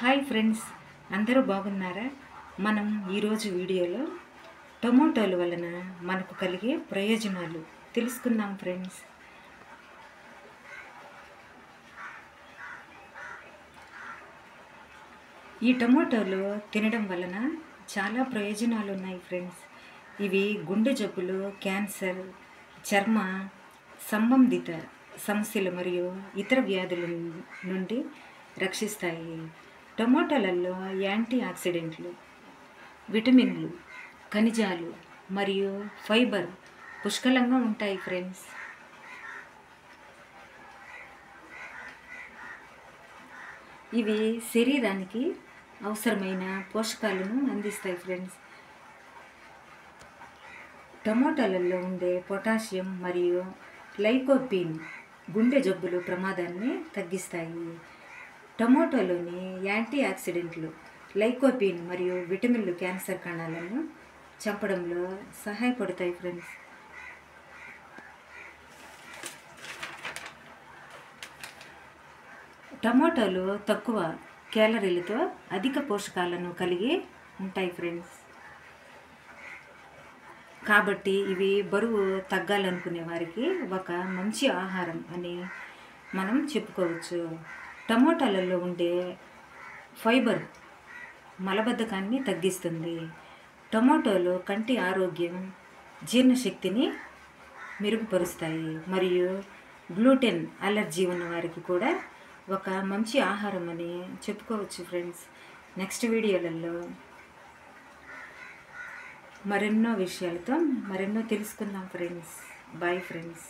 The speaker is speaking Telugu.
హాయ్ ఫ్రెండ్స్, అందరూ బాగున్నారా? మనం ఈరోజు వీడియోలో టొమాటోల వలన మనకు కలిగే ప్రయోజనాలు తెలుసుకుందాం ఫ్రెండ్స్. ఈ టొమాటోలు తినడం వలన చాలా ప్రయోజనాలు ఉన్నాయి ఫ్రెండ్స్. ఇవి గుండె జబ్బులు, క్యాన్సర్, చర్మ సంబంధిత సమస్యలు మరియు ఇతర వ్యాధుల నుండి రక్షిస్తాయి. టొమాటోలలో యాంటీ ఆక్సిడెంట్లు, విటమిన్లు, ఖనిజాలు మరియు ఫైబర్ పుష్కలంగా ఉంటాయి ఫ్రెండ్స్. ఇవి శరీరానికి అవసరమైన పోషకాలను అందిస్తాయి ఫ్రెండ్స్. టొమాటోలలో ఉండే పొటాషియం మరియు లైకోపీన్ గుండె జబ్బులు ప్రమాదాన్ని తగ్గిస్తాయి. టొమాటోలోని యాంటీ ఆక్సిడెంట్లు, లైకోపీన్ మరియు విటమిన్లు క్యాన్సర్ కణాలను చంపడంలో సహాయపడతాయి ఫ్రెండ్స్. టమాటోలు తక్కువ క్యాలరీలతో అధిక పోషకాలను కలిగి ఉంటాయి ఫ్రెండ్స్. కాబట్టి ఇవి బరువు తగ్గాలనుకునే వారికి ఒక మంచి ఆహారం అని మనం చెప్పుకోవచ్చు. టమాటాలలో ఉండే ఫైబర్ మలబద్ధకాన్ని తగ్గిస్తుంది. టమాటోలు కంటి ఆరోగ్యం, జీర్ణశక్తిని మెరుగుపరుస్తాయి మరియు గ్లూటెన్ అలర్జీ ఉన్న వారికి కూడా ఒక మంచి ఆహారం అని చెప్పుకోవచ్చు ఫ్రెండ్స్. నెక్స్ట్ వీడియోలలో మరెన్నో విషయాలతో తెలుసుకుందాం ఫ్రెండ్స్. Bye friends.